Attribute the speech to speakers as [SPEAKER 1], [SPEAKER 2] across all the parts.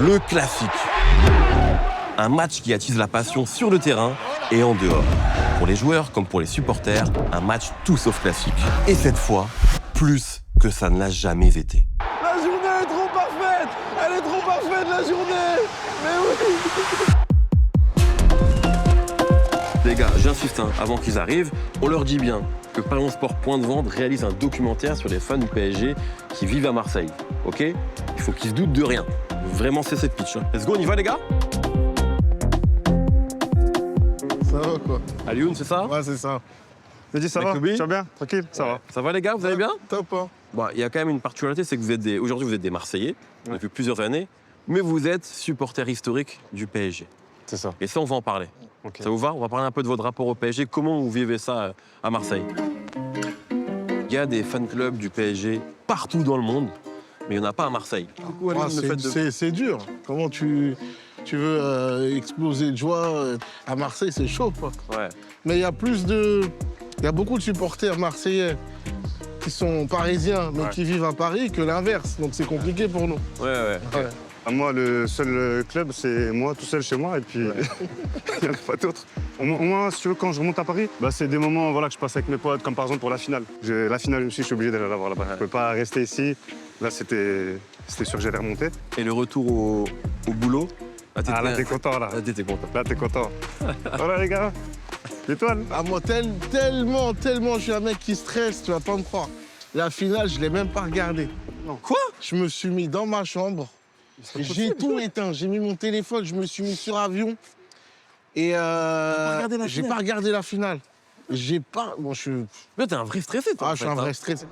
[SPEAKER 1] Le classique. Un match qui attise la passion sur le terrain et en dehors. Pour les joueurs comme pour les supporters, un match tout sauf classique. Et cette fois, plus que ça ne l'a jamais été.
[SPEAKER 2] La journée est trop parfaite! Elle est trop parfaite, la journée! Mais oui!
[SPEAKER 1] Les gars, j'insiste, avant qu'ils arrivent, on leur dit bien que Parion Sport Point de Vente réalise un documentaire sur les fans du PSG qui vivent à Marseille. Ok? Il faut qu'ils se doutent de rien. Vraiment, c'est cette pitch. Let's go, on y va les gars?
[SPEAKER 3] Ça va quoi?
[SPEAKER 1] Alioune, c'est ça?
[SPEAKER 3] Ouais, c'est ça.
[SPEAKER 4] Mehdi, ça va?
[SPEAKER 1] Mekloubi?
[SPEAKER 4] Tu vas bien? Tranquille? Ça va.
[SPEAKER 1] Ça va les gars, vous allez bien?
[SPEAKER 3] Top, hein?
[SPEAKER 1] Bon, il y a quand même une particularité, c'est que aujourd'hui vous êtes des Marseillais, depuis plusieurs années, mais vous êtes supporters historiques du PSG.
[SPEAKER 4] C'est ça.
[SPEAKER 1] Et ça, on va en parler.
[SPEAKER 4] Ok.
[SPEAKER 1] Ça vous va? On va parler un peu de votre rapport au PSG. Comment vous vivez ça à Marseille? Il y a des fan clubs du PSG partout dans le monde, mais il n'y en a pas à Marseille. Coucou, Alioune, le fait de...
[SPEAKER 3] C'est dur. Comment tu veux exploser de joie à Marseille, c'est chaud, quoi.
[SPEAKER 1] Ouais.
[SPEAKER 3] Mais il y a il y a beaucoup de supporters marseillais qui sont parisiens, mais qui vivent à Paris, que l'inverse. Donc c'est compliqué pour nous.
[SPEAKER 1] Ouais.
[SPEAKER 3] Ouais.
[SPEAKER 4] Moi, le seul club, c'est moi, tout seul chez moi, et puis il n'y en a pas d'autres. Moi, si tu veux, quand je remonte à Paris, c'est des moments que je passe avec mes potes, comme par exemple pour la finale. La finale aussi, je suis obligé d'aller la voir là-bas. Je ne peux pas rester ici. Là, c'était sûr que j'allais remonter.
[SPEAKER 1] Et le retour au boulot?
[SPEAKER 4] Là, t'es content, là.
[SPEAKER 1] Là, t'étais content.
[SPEAKER 4] Là, t'es content. Voilà, les gars. L'étoile.
[SPEAKER 3] Ah, moi, tellement, je suis un mec qui stresse, tu vas pas me croire. La finale, je l'ai même pas regardée.
[SPEAKER 4] Non.
[SPEAKER 1] Quoi?
[SPEAKER 3] Je me suis mis dans ma chambre. J'ai tout éteint. J'ai mis mon téléphone, je me suis mis sur avion. Et j'ai pas regardé la finale. J'ai pas. Bon, je suis.
[SPEAKER 1] Mais t'es un vrai stressé, toi.
[SPEAKER 3] Ah, je suis un vrai stress.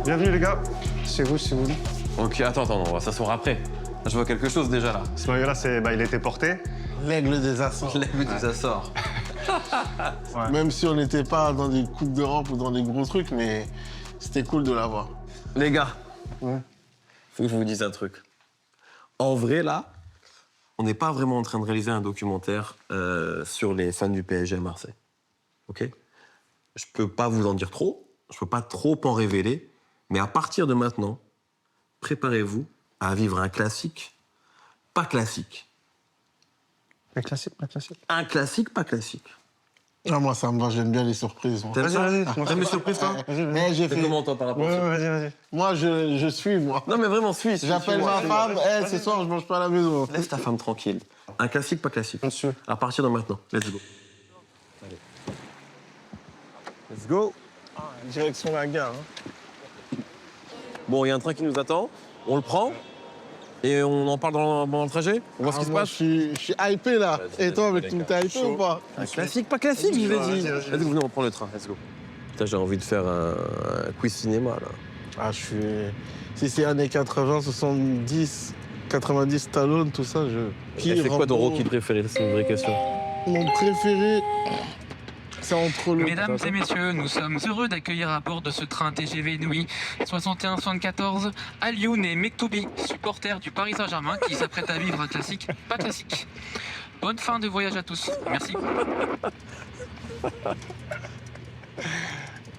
[SPEAKER 4] Bienvenue, les gars. C'est vous, si vous voulez.
[SPEAKER 1] Ok, attends, on va s'asseoir après. Là, je vois quelque chose déjà là.
[SPEAKER 4] Ce maillot-là, il a été porté.
[SPEAKER 3] L'aigle des Açores.
[SPEAKER 1] L'aigle des Açores.
[SPEAKER 4] Ouais.
[SPEAKER 3] Même si on n'était pas dans des Coupes d'Europe ou dans des gros trucs, mais c'était cool de l'avoir.
[SPEAKER 1] Les gars,
[SPEAKER 3] Ouais.
[SPEAKER 1] faut que je vous dise un truc. En vrai, là, on n'est pas vraiment en train de réaliser un documentaire sur les fans du PSG à Marseille. Ok? Je peux pas vous en dire trop, je peux pas trop en révéler, mais à partir de maintenant, préparez-vous à vivre un classique, pas classique.
[SPEAKER 4] Un classique, pas classique.
[SPEAKER 1] Un classique, pas classique.
[SPEAKER 3] Ah, moi, ça me va, j'aime bien les surprises. Moi.
[SPEAKER 1] T'aimes ça?
[SPEAKER 4] Vas-y.
[SPEAKER 1] T'aimes les surprises, toi?
[SPEAKER 3] Mais j'ai
[SPEAKER 1] T'es
[SPEAKER 3] fait.
[SPEAKER 1] comment, toi, par rapport à ça?
[SPEAKER 4] Vas-y.
[SPEAKER 3] Moi, je suis, moi.
[SPEAKER 1] Non, mais vraiment, suis.
[SPEAKER 3] J'appelle ma femme, ce soir, je mange pas à la maison.
[SPEAKER 1] Laisse ta femme tranquille. Un classique, pas classique.
[SPEAKER 4] Monsieur.
[SPEAKER 1] À partir de maintenant, let's go. Let's go.
[SPEAKER 3] Direction la gare.
[SPEAKER 1] Bon, il y a un train qui nous attend, on le prend et on en parle pendant le trajet. On voit ce qui se
[SPEAKER 3] Moi,
[SPEAKER 1] passe.
[SPEAKER 3] je suis hypé, là. Et toi, avec tout, t'es hypé ou pas?
[SPEAKER 1] Un classique, pas classique, je vous ai dit.
[SPEAKER 4] Vas-y.
[SPEAKER 1] Let's go, venez, on prend le train, let's go. Putain, j'ai envie de faire un quiz cinéma, là.
[SPEAKER 3] Ah, je suis... Si c'est années 80, 70, 90, Stallone, tout ça, je...
[SPEAKER 1] Et c'est quoi ton
[SPEAKER 3] Rambo
[SPEAKER 1] Rocky préféré? C'est une vraie question.
[SPEAKER 3] Mon préféré, c'est entre le...
[SPEAKER 5] Mesdames et messieurs, nous sommes heureux d'accueillir à bord de ce train TGV Inouï 61-74 Alioune et Mekloubi, supporters du Paris Saint-Germain qui s'apprêtent à vivre un classique, pas classique. Bonne fin de voyage à tous. Merci.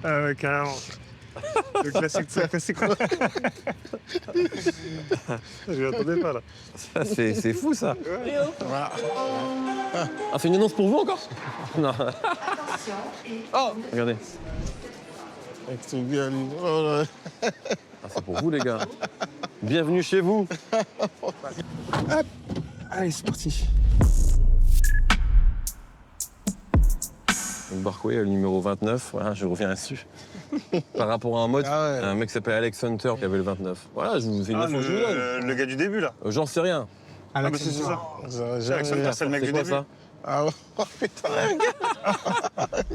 [SPEAKER 4] Ah ouais, carrément. Le classique, c'est un classique. Je m'y attendais pas, là.
[SPEAKER 1] Ça, c'est fou, ça.
[SPEAKER 3] Voilà.
[SPEAKER 1] Ah, c'est une annonce pour vous, encore? Non. Oh, regardez.
[SPEAKER 3] Avec tout bien, oh là.
[SPEAKER 1] Ah, c'est pour vous, les gars. Bienvenue chez vous.
[SPEAKER 3] Allez, c'est parti.
[SPEAKER 1] Donc Barcouet, le numéro 29, voilà, je reviens là-dessus. Par rapport à un mode,
[SPEAKER 3] Ah ouais.
[SPEAKER 1] un mec qui s'appelle Alex Hunter qui avait le 29. Voilà, je vous fais une info, je vous donne.
[SPEAKER 4] Le gars du début, là.
[SPEAKER 1] J'en sais rien.
[SPEAKER 4] Ah, mais c'est ça. C'est Alexander, c'est le mec
[SPEAKER 1] C'est
[SPEAKER 4] du
[SPEAKER 1] quoi
[SPEAKER 4] début.
[SPEAKER 1] ça?
[SPEAKER 3] Ah ouais. Oh, putain.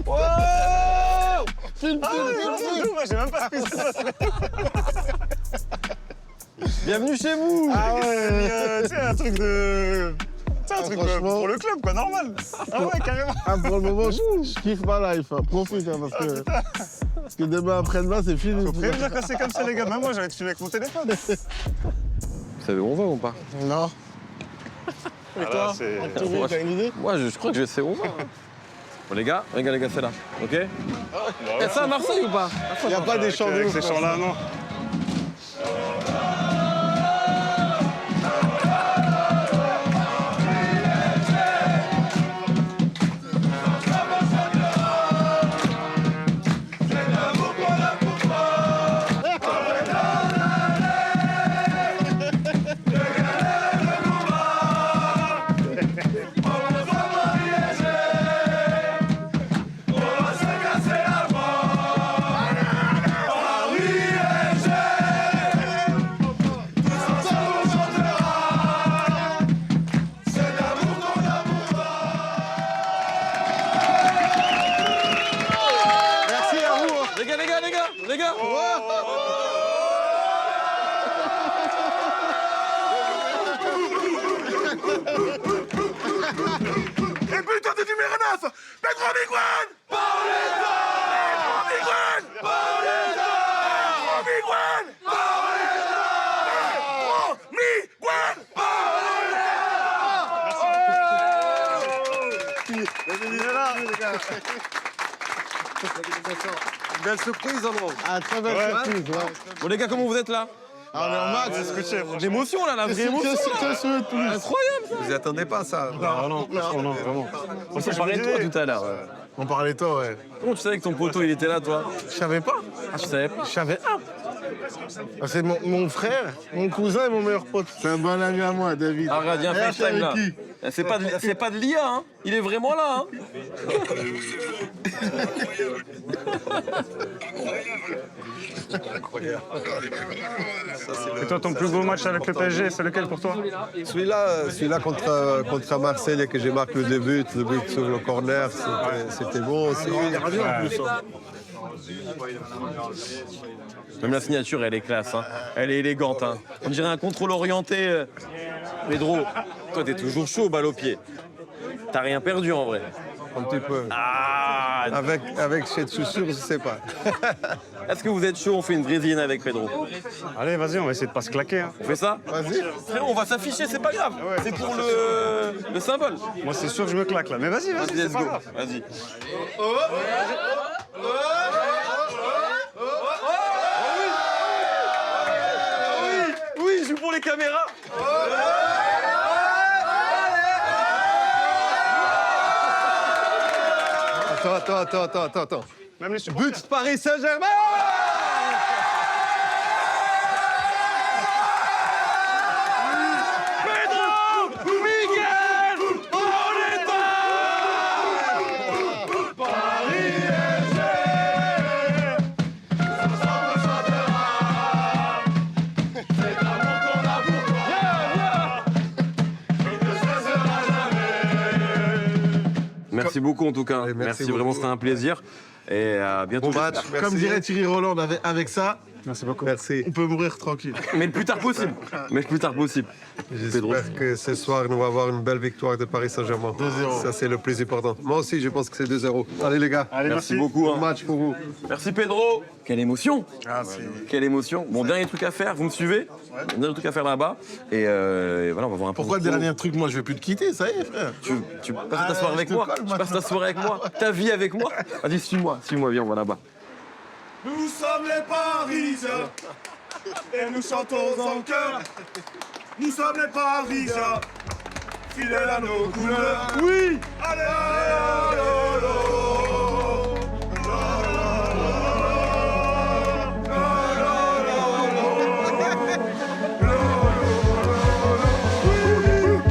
[SPEAKER 1] Wow
[SPEAKER 3] Filme,
[SPEAKER 4] Moi, j'ai même pas ce qui se passe.
[SPEAKER 1] Bienvenue chez vous.
[SPEAKER 3] Ah ouais.
[SPEAKER 4] Tu sais, un truc de... C'est un truc
[SPEAKER 3] franchement.
[SPEAKER 4] pour le club, quoi, normal. Ah ouais, carrément.
[SPEAKER 3] Ah, pour le moment, je kiffe ma life. Hein. Profite, hein, parce que demain, après-demain, c'est fini.
[SPEAKER 4] Faut prévenir quand c'est comme ça, les gars. Même moi, j'arrête de filmer avec mon téléphone.
[SPEAKER 1] Vous savez où on va ou pas?
[SPEAKER 3] Non. Et
[SPEAKER 4] Ah,
[SPEAKER 3] toi,
[SPEAKER 4] là, c'est-
[SPEAKER 3] Anthony, t'as une idée?
[SPEAKER 1] Moi, je crois que je sais où on va. Bon, les gars, c'est là, ok? Et ça à Marseille ou pas?
[SPEAKER 3] Il n'y a pas des chants de
[SPEAKER 4] Avec
[SPEAKER 3] ouf,
[SPEAKER 4] ces
[SPEAKER 3] là.
[SPEAKER 4] chants-là, non.
[SPEAKER 1] Belle surprise, Andro.
[SPEAKER 3] Ah, très belle surprise, ouais.
[SPEAKER 1] Bon, les gars, comment vous êtes là?
[SPEAKER 3] Ah, mais en max,
[SPEAKER 1] L'émotion, là, la vraie émotion.
[SPEAKER 3] qu'est-ce que plus?
[SPEAKER 1] Incroyable, ça. Vous y attendez pas, ça?
[SPEAKER 4] Non, vraiment.
[SPEAKER 1] On s'est parlé de toi tout à l'heure.
[SPEAKER 3] On parlait de toi, ouais.
[SPEAKER 1] Comment tu savais que ton poteau, il était là, toi?
[SPEAKER 3] Je savais pas.
[SPEAKER 1] Ah, tu savais pas?
[SPEAKER 3] Je savais pas. Ah, c'est mon frère, mon cousin et mon meilleur pote. C'est un bon ami à moi, David.
[SPEAKER 1] Ah, regarde, il y a un
[SPEAKER 3] Eh,
[SPEAKER 1] FaceTime,
[SPEAKER 3] avec
[SPEAKER 1] là.
[SPEAKER 3] qui?
[SPEAKER 1] C'est pas de l'IA, hein. Il est vraiment là, hein.
[SPEAKER 4] Et toi, ton plus beau match avec le PSG, c'est lequel pour toi?
[SPEAKER 2] Celui-là contre Marseille et que j'ai marqué le but sur le corner, c'était bon aussi.
[SPEAKER 1] Même la signature, elle est classe, hein. Elle est élégante, hein. On dirait un contrôle orienté. Pedro, toi, t'es toujours chaud, balle au pied. T'as rien perdu, en vrai.
[SPEAKER 2] Un petit peu.
[SPEAKER 1] Ah,
[SPEAKER 2] Avec cette chaussure, je sais pas.
[SPEAKER 1] est-ce que vous êtes chaud? On fait une brésilienne avec Pedro.
[SPEAKER 4] Allez, vas-y, on va essayer de pas se claquer. Hein.
[SPEAKER 1] On fait ça?
[SPEAKER 2] Vas-y.
[SPEAKER 1] Frérot, on va s'afficher, c'est pas grave. C'est pour le symbole.
[SPEAKER 4] Moi, c'est sûr que je me claque là. Mais vas-y,
[SPEAKER 1] Vas-y,
[SPEAKER 4] c'est
[SPEAKER 1] let's
[SPEAKER 4] pas
[SPEAKER 1] go.
[SPEAKER 4] grave.
[SPEAKER 1] Vas-y. Oui, je joue pour les caméras.
[SPEAKER 2] Attends.
[SPEAKER 4] Même les supporters.
[SPEAKER 2] But Paris Saint-Germain.
[SPEAKER 1] Merci beaucoup en tout cas.
[SPEAKER 2] Merci
[SPEAKER 1] vraiment,
[SPEAKER 2] beaucoup.
[SPEAKER 1] c'était un plaisir. Et à bientôt.
[SPEAKER 2] Bon match.
[SPEAKER 1] j'espère.
[SPEAKER 3] Comme dirait Thierry Roland, avec ça,
[SPEAKER 4] Merci beaucoup.
[SPEAKER 2] Merci.
[SPEAKER 3] on peut mourir tranquille.
[SPEAKER 1] Mais le plus tard possible. Pedro.
[SPEAKER 2] J'espère que ce soir, nous allons avoir une belle victoire de Paris Saint-Germain.
[SPEAKER 3] 2-0.
[SPEAKER 2] Ça, c'est le plus important. Moi aussi, je pense que c'est 2-0. Allez, les gars.
[SPEAKER 4] Allez,
[SPEAKER 1] Merci
[SPEAKER 4] merci.
[SPEAKER 1] beaucoup.
[SPEAKER 2] Bon
[SPEAKER 1] hein.
[SPEAKER 2] match pour vous.
[SPEAKER 1] Merci Pedro. Quelle émotion.
[SPEAKER 3] Ah,
[SPEAKER 1] Quelle émotion. Bon, dernier truc à faire, vous me suivez? Dernier truc à faire là-bas. Et voilà, on va voir un peu.
[SPEAKER 3] Pourquoi le dernier truc, moi je vais plus te quitter, ça y est, frère.
[SPEAKER 1] Tu passes ta soirée avec
[SPEAKER 3] je te
[SPEAKER 1] moi?
[SPEAKER 3] colle,
[SPEAKER 1] Tu passes ta soirée avec moi? Ta vie avec moi? Vas-y, suis-moi, viens, on va là-bas.
[SPEAKER 6] Nous sommes les Parisiens et nous chantons en chœur. Nous sommes les Parisiens, fidèles à nos couleurs. Oui, allez, allez, allez,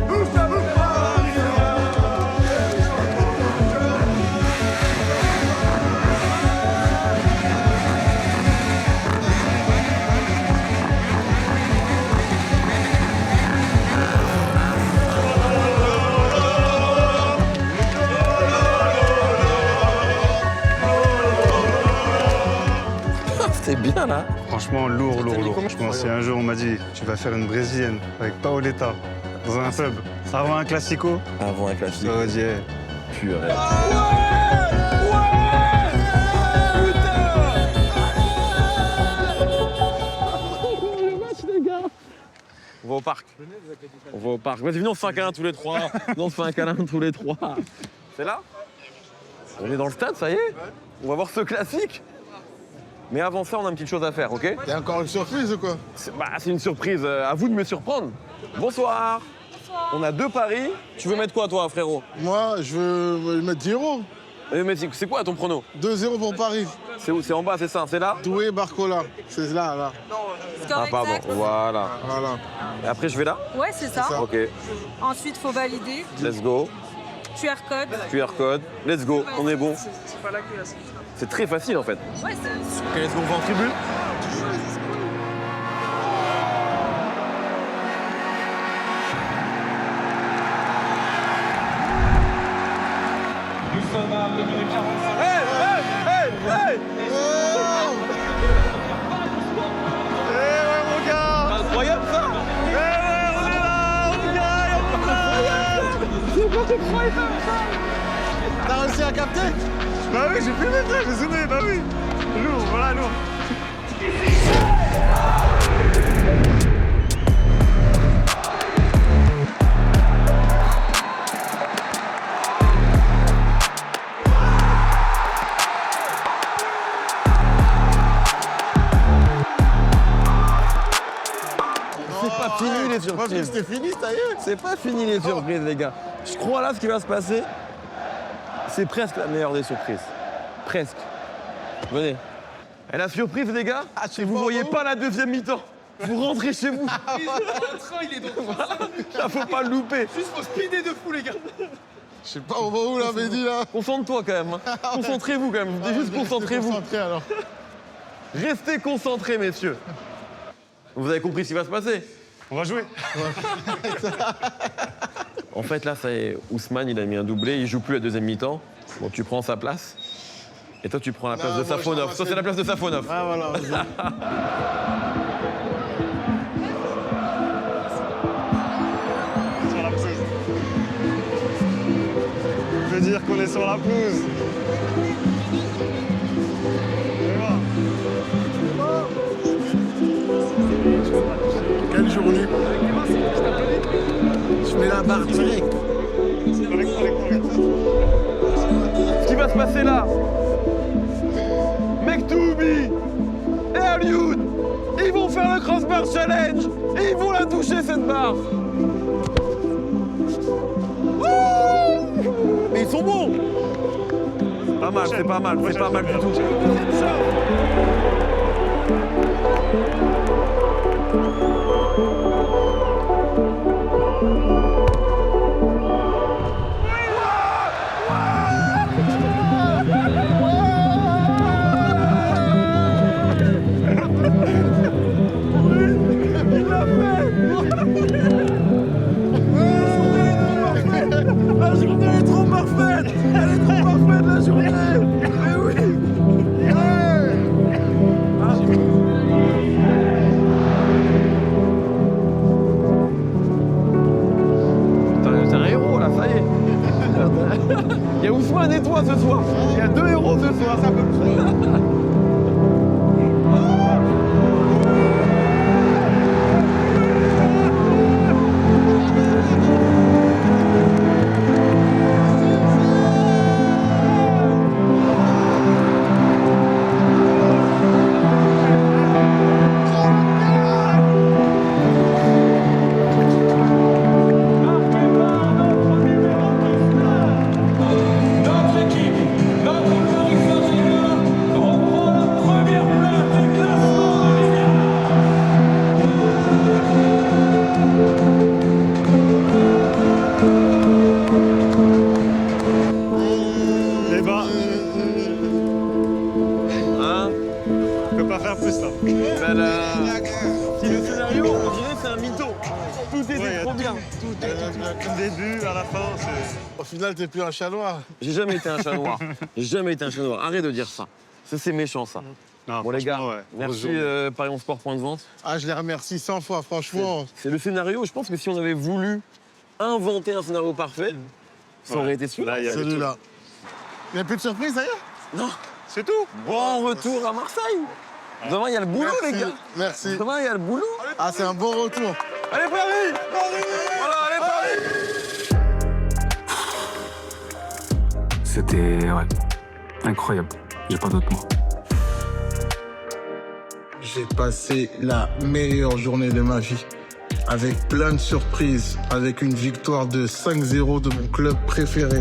[SPEAKER 6] nous sommes les Parisiens.
[SPEAKER 1] C'est bien là.
[SPEAKER 4] Franchement, lourd. Franchement, si un jour on m'a dit tu vas faire une brésilienne avec Paoletta dans un pub avant un classico,
[SPEAKER 1] Avant un classique.
[SPEAKER 4] j'aurais dit
[SPEAKER 1] Purée. On va au parc. Vas-y, venez, on se fait un câlin tous les trois. On se fait un câlin tous les trois. C'est là? On est dans le stade, ça y est? On va voir ce classique. Mais avant ça, on a une petite chose à faire, ok?
[SPEAKER 3] Il y a encore une surprise ou quoi?
[SPEAKER 1] C'est une surprise. À vous de me surprendre. Bonsoir. On a 2 paris. Tu veux mettre quoi, toi, frérot?
[SPEAKER 3] Moi, je veux mettre 10 €.
[SPEAKER 1] Mais c'est quoi ton prono?
[SPEAKER 3] 2-0 pour Paris.
[SPEAKER 1] C'est où? C'est en bas, c'est ça? C'est là?
[SPEAKER 3] Doué, Barcola. C'est là.
[SPEAKER 1] Ah, pardon. Voilà.
[SPEAKER 3] Voilà.
[SPEAKER 1] Et après, je vais là?
[SPEAKER 7] Ouais, c'est ça.
[SPEAKER 3] ça.
[SPEAKER 1] Ok.
[SPEAKER 7] Ensuite, faut valider.
[SPEAKER 1] Let's go.
[SPEAKER 7] QR code.
[SPEAKER 1] QR code. Let's go. On est bon. C'est très facile, en fait.
[SPEAKER 7] Ouais, c'est...
[SPEAKER 1] Ok, let's go. On va en tribune? Incroyable ça!
[SPEAKER 3] T'as réussi à capter?
[SPEAKER 4] Bah oui, j'ai pu le mettre, j'ai zoomé, bah oui. Lourd, voilà, lourd.
[SPEAKER 1] C'est pas fini les
[SPEAKER 3] Moi, je crois que
[SPEAKER 1] surprises.
[SPEAKER 3] c'était fini, ça y est.
[SPEAKER 1] C'est pas fini les surprises, les gars. Je crois là, ce qui va se passer, c'est presque la meilleure des surprises. Presque. Venez. Et la surprise, les gars, c'est que vous voyez pas la deuxième mi-temps. Vous rentrez chez vous. Là, faut pas le louper.
[SPEAKER 2] Juste faut speeder de fou, les gars.
[SPEAKER 3] Je sais pas, on va où là, Mehdi là?
[SPEAKER 1] Concentre-toi quand même. Hein. Concentrez-vous quand même. Je vous dis juste concentrez-vous.
[SPEAKER 3] Concentré alors.
[SPEAKER 1] Restez concentrés, messieurs. Vous avez compris ce qui va se passer?
[SPEAKER 4] On va jouer.
[SPEAKER 1] En fait, là, ça y est, Ousmane, il a mis un doublé, il joue plus la deuxième mi-temps. Bon, tu prends sa place. Et toi, tu prends la place
[SPEAKER 3] Non,
[SPEAKER 1] de
[SPEAKER 3] moi,
[SPEAKER 1] Safonov.
[SPEAKER 3] je
[SPEAKER 1] Toi, c'est la place de Safonov.
[SPEAKER 3] Ah voilà.
[SPEAKER 4] Sur la pelouse. Je veux dire qu'on est sur la pelouse.
[SPEAKER 3] Quelle journée. Je mets la barre direct.
[SPEAKER 1] Ce qui va se passer là, Mektoubi et Alioune, ils vont faire le crossbar challenge et ils vont la toucher cette barre. Wouh! Mais ils sont bons. Pas mal, c'est pas mal, c'est pas mal du tout.
[SPEAKER 2] La journée est trop parfaite. Elle est trop parfaite, la journée. Mais oui.
[SPEAKER 1] T'es un héros là, ça y est. Il y a Ousmane et toi ce soir. Il y a deux héros ce soir. Ça peut
[SPEAKER 4] Les bas,
[SPEAKER 1] Hein?
[SPEAKER 4] on peut pas faire plus là.
[SPEAKER 1] Ben là, si le scénario, on dirait c'est un mytho. Tout était
[SPEAKER 4] Ouais,
[SPEAKER 1] trop bien.
[SPEAKER 4] Du début à la fin, c'est.
[SPEAKER 3] Au final, t'es plus un chat noir.
[SPEAKER 1] J'ai jamais été un chat noir. J'ai jamais été un chat noir. Arrête de dire ça. Ça, c'est méchant, ça.
[SPEAKER 4] Non,
[SPEAKER 1] Bon, les gars,
[SPEAKER 4] franchement, ouais.
[SPEAKER 1] merci
[SPEAKER 4] Bonjour.
[SPEAKER 1] Parions Sport Point de Vente.
[SPEAKER 3] Ah, je les remercie 100 fois, franchement.
[SPEAKER 1] C'est le scénario. Je pense que si on avait voulu inventer un scénario parfait, ça aurait été celui-là.
[SPEAKER 4] Là, il y a
[SPEAKER 3] Celui-là. Il n'y a plus de surprise d'ailleurs?
[SPEAKER 1] Non.
[SPEAKER 4] C'est tout.
[SPEAKER 1] Bon retour à Marseille. Demain, il y a le boulot, les gars.
[SPEAKER 3] Merci.
[SPEAKER 1] Demain, il y a le boulot.
[SPEAKER 3] Ah, c'est un bon retour.
[SPEAKER 1] Allez, Paris! Voilà, allez, Paris!
[SPEAKER 8] C'était incroyable. J'ai pas d'autres mots.
[SPEAKER 3] J'ai passé la meilleure journée de ma vie. Avec plein de surprises, avec une victoire de 5-0 de mon club préféré.